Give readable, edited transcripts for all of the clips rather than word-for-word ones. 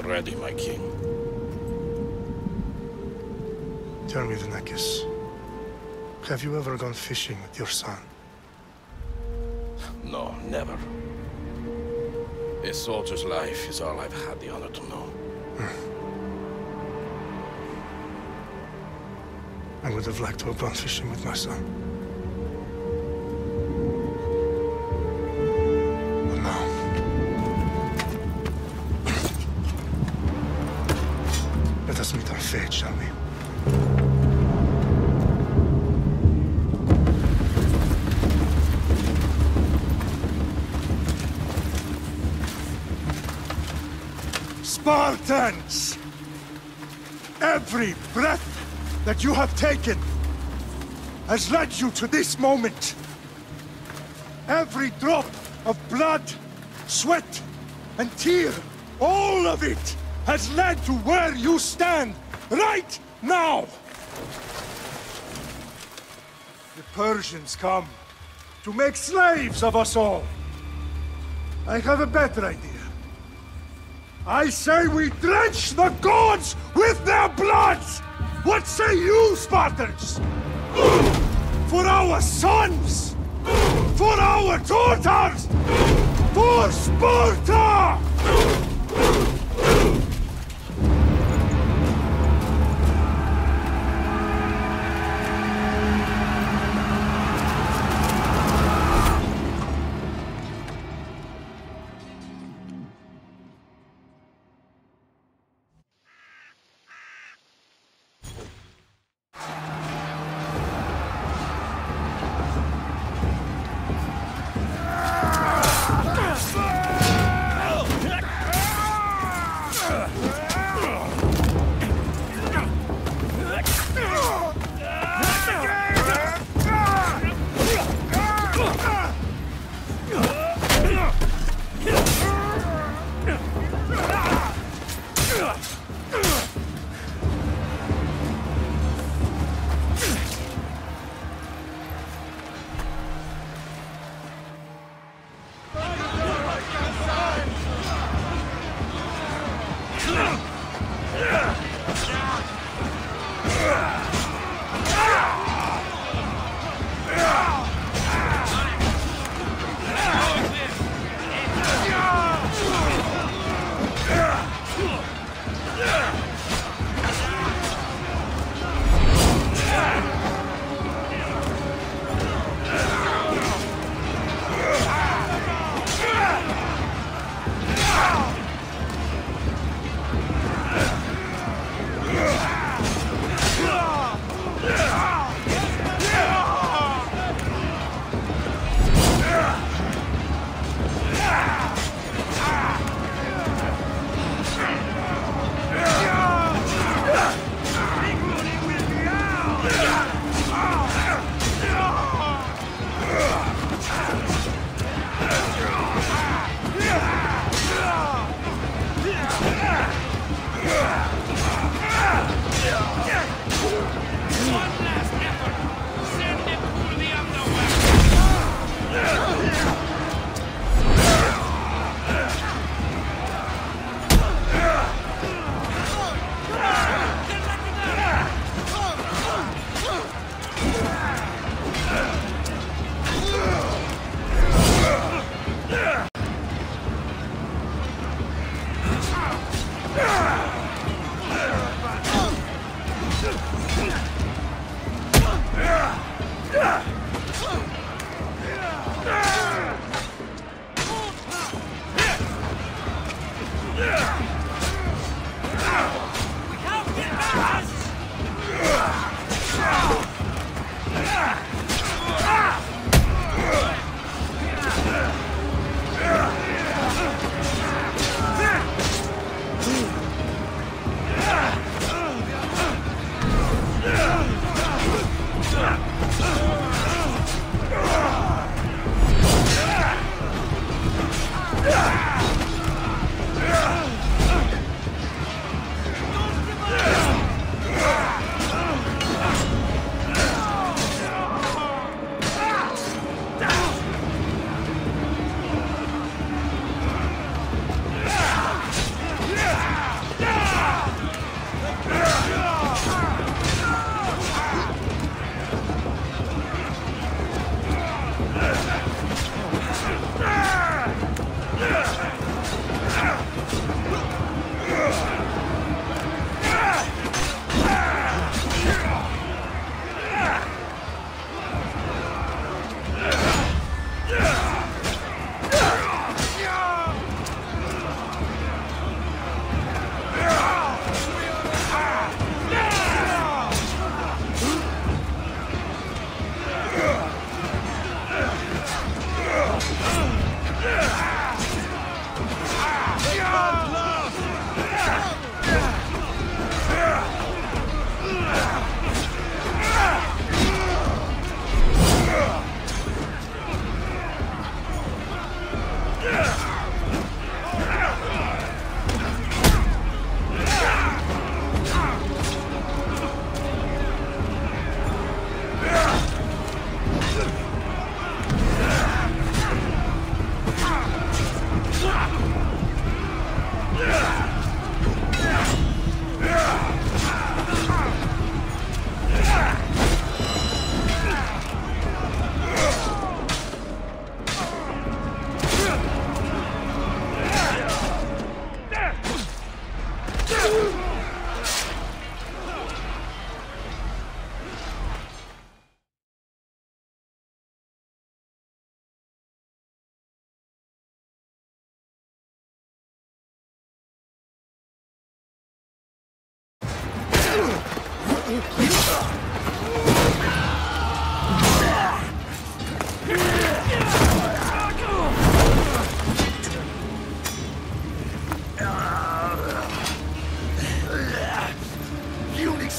ready, my king. Tell me, the Nekis, have you ever gone fishing with your son? No, never. A soldier's life is all I've had the honor to know. I would have liked to have gone fishing with my son. But now... let us meet our fate, shall we? Spartans! Every breath that you have taken has led you to this moment. Every drop of blood, sweat, and tear, all of it has led to where you stand right now. The Persians come to make slaves of us all. I have a better idea. I say we drench the gods with their blood! What say you, Spartans? For our sons! For our daughters! For Sparta!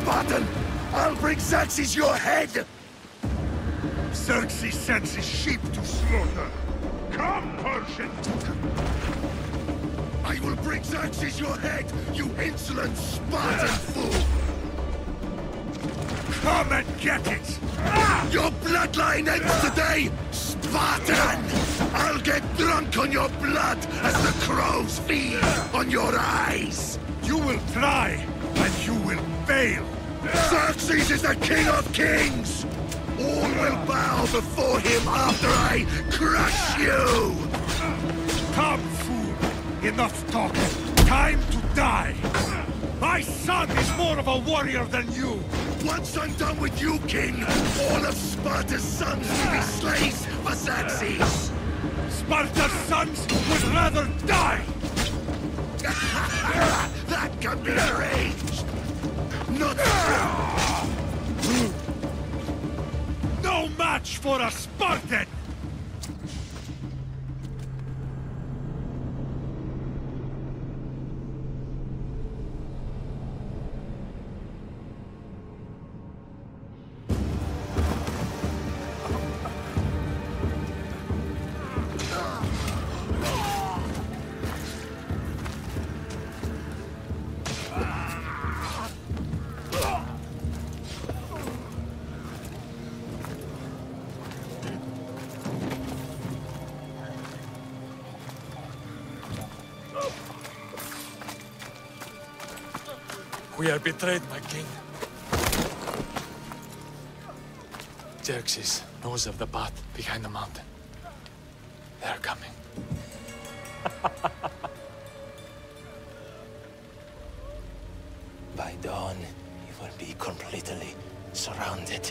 Spartan! I'll bring Xerxes your head! Xerxes sends his sheep to slaughter. Come, Persian! I will bring Xerxes your head, you insolent Spartan fool! Come and get it! Your bloodline ends today, Spartan! I'll get drunk on your blood as the crows feed on your eyes! You will try, and you will fail! Xerxes is the king of kings! All will bow before him after I crush you! Come, fool! Enough talking! Time to die! My son is more of a warrior than you! Once I'm done with you, king, all of Sparta's sons will be slaves for Xerxes! Sparta's sons would rather die! That can be arranged! Not No match for a Spartan! We are betrayed, my king. Xerxes knows of the path behind the mountain. They are coming. By dawn, you will be completely surrounded.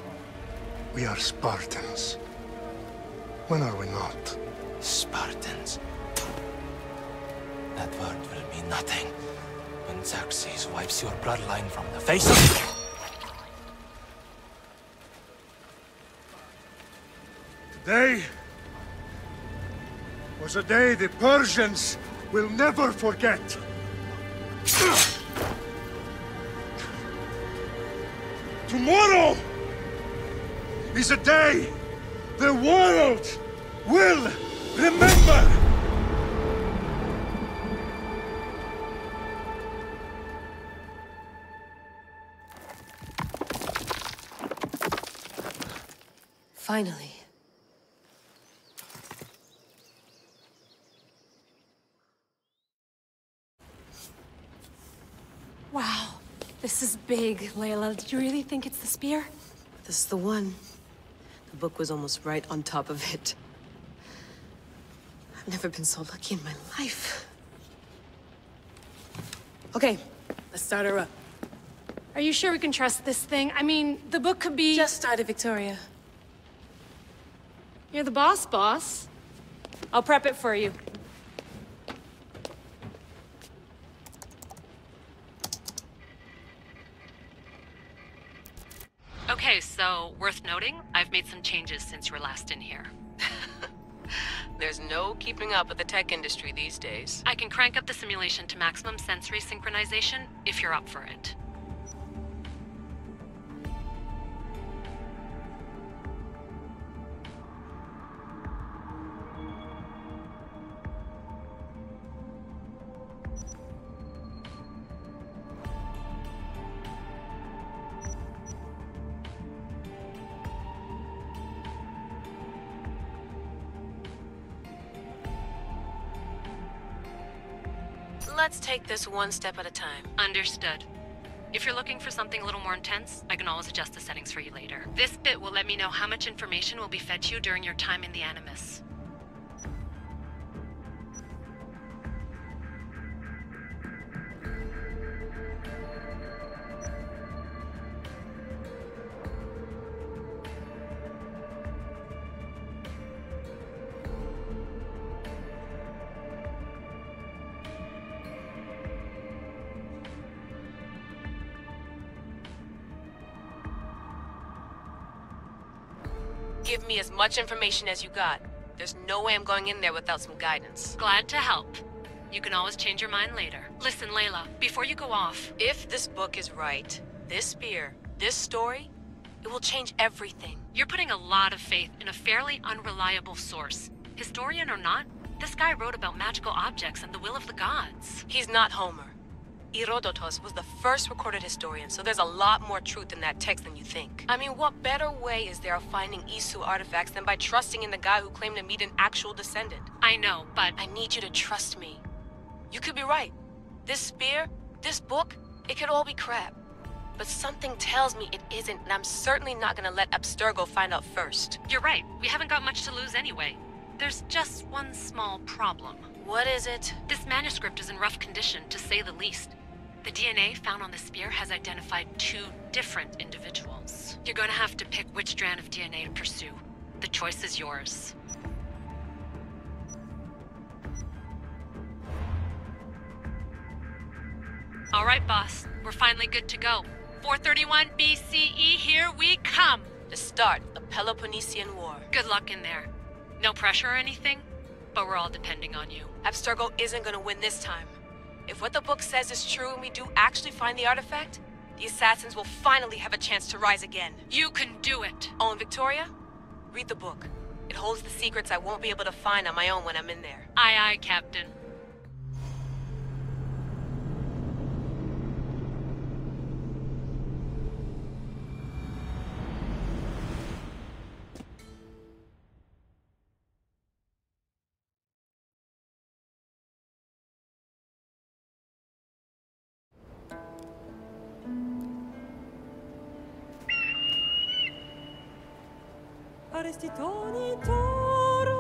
We are Spartans. When are we not? Spartans. That word will mean nothing when Xerxes wipes your bloodline from the face of... Today was a day the Persians will never forget. Tomorrow is a day the world will remember. Finally. Wow, this is big, Layla. Did you really think it's the spear? This is the one. The book was almost right on top of it. I've never been so lucky in my life. Okay, let's start her up. Are you sure we can trust this thing? I mean, the book could be... Just started, Victoria. You're the boss. I'll prep it for you. Okay, so, worth noting, I've made some changes since you were last in here. There's no keeping up with the tech industry these days. I can crank up the simulation to maximum sensory synchronization, if you're up for it. Let's take this one step at a time. Understood. If you're looking for something a little more intense, I can always adjust the settings for you later. This bit will let me know how much information will be fed to you during your time in the Animus. Give me as much information as you got. There's no way I'm going in there without some guidance. Glad to help. You can always change your mind later. Listen, Layla, before you go off... If this book is right, This spear, this story, it will change everything. You're putting a lot of faith in a fairly unreliable source. Historian or not, this guy wrote about magical objects and the will of the gods. He's not Homer. Herodotus was the first recorded historian, so there's a lot more truth in that text than you think. I mean, what better way is there of finding Isu artifacts than by trusting in the guy who claimed to meet an actual descendant? I know, but I need you to trust me. You could be right. This spear, this book, it could all be crap. But something tells me it isn't, and I'm certainly not gonna let Abstergo find out first. you're right. We haven't got much to lose anyway. There's just one small problem. What is it? This manuscript is in rough condition, to say the least. The DNA found on the spear has identified 2 different individuals. You're gonna have to pick which strand of DNA to pursue. The choice is yours. All right, boss. We're finally good to go. 431 BCE, here we come! The start of Peloponnesian War. Good luck in there. No pressure or anything, but we're all depending on you. Abstergo isn't gonna win this time. If what the book says is true and we do actually find the artifact, the assassins will finally have a chance to rise again. You can do it! Oh, and Victoria? Read the book. It holds the secrets I won't be able to find on my own when I'm in there. Aye, aye, Captain. Arrestitoni toro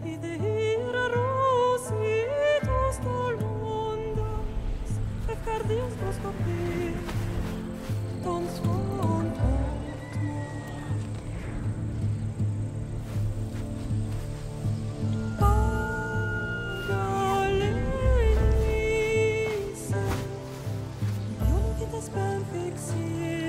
Idehira rositos tolondas Fefcardios proskopir Ton svon Pagalenise Idiom kitas ben fixilione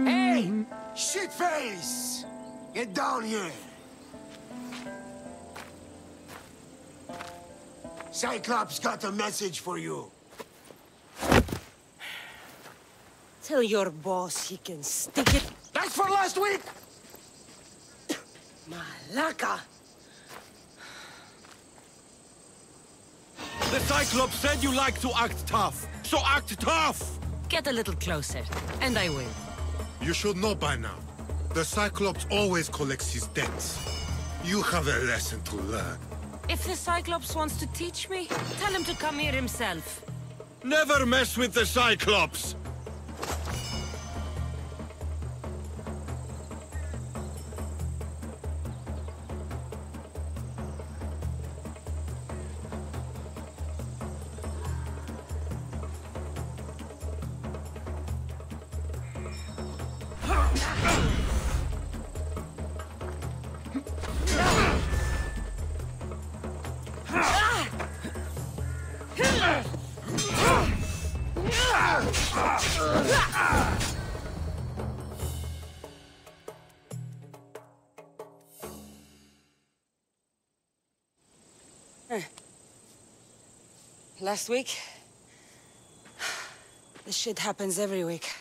Hey! Shitface! Get down here! Cyclops got a message for you. Tell your boss he can stick it. That's for last week! Malaka! The Cyclops said you like to act tough, so act tough! Get a little closer, and I will. You should know by now. The Cyclops always collects his debts. You have a lesson to learn. If the Cyclops wants to teach me, tell him to come here himself. Never mess with the Cyclops! Last week? This shit happens every week.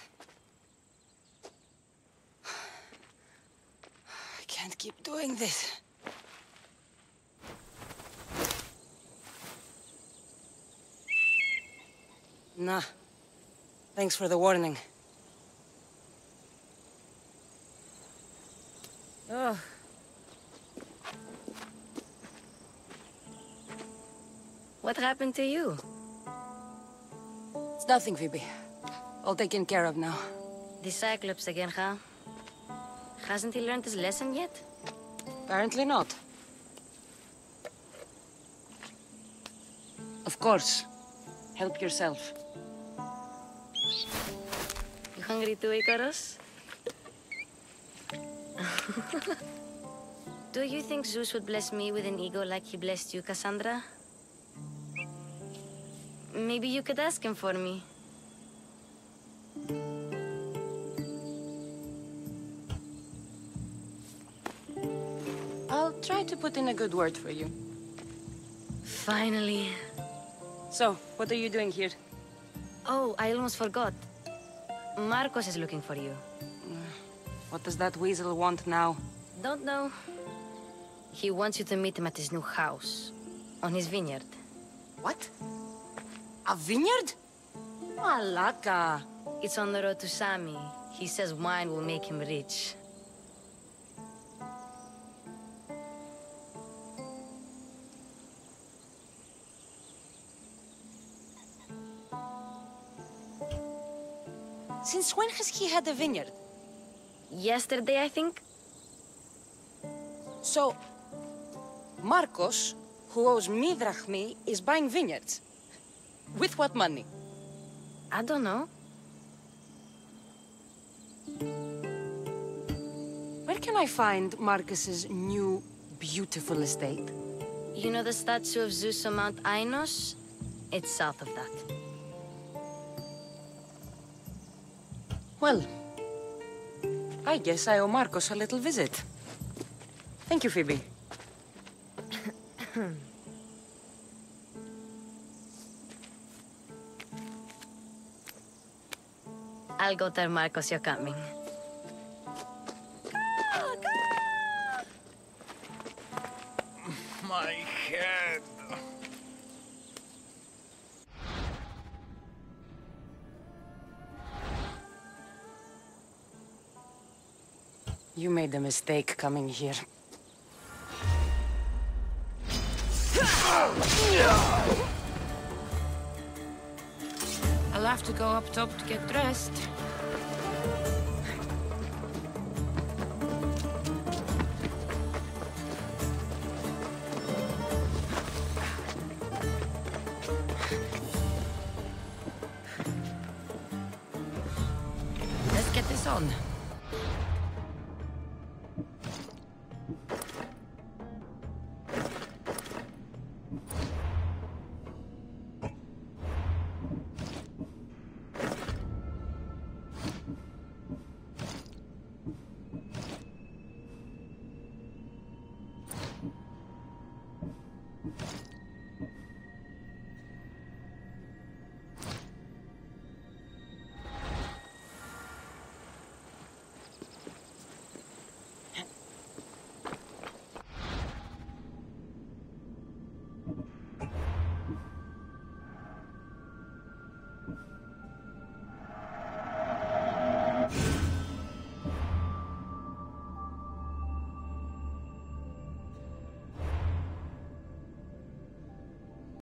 I can't keep doing this. Nah. Thanks for the warning. Oh. What happened to you? It's nothing, Phoebe. All taken care of now. The Cyclops again, huh? Hasn't he learned his lesson yet? Apparently not. Of course. Help yourself. You hungry too, Icarus? Do you think Zeus would bless me with an ego like he blessed you, Cassandra? Maybe you could ask him for me. I'll try to put in a good word for you. Finally. So, what are you doing here? Oh, I almost forgot. Marcos is looking for you. What does that weasel want now? Don't know. He wants you to meet him at his new house. On his vineyard. What? A vineyard? Malaka. It's on the road to Sami. He says wine will make him rich. Since when has he had a vineyard? Yesterday, I think. So, Marcos, who owes me drachmi, is buying vineyards. With what money? I don't know. Where can I find Marcus's new, beautiful estate? You know the statue of Zeus on Mount Ainos? It's south of that. Well, I guess I owe Marcos a little visit. Thank you, Phoebe. I'll go tell Marcos you're coming. My head. You made a mistake coming here. I'll have to go up top to get dressed. Let's get this on.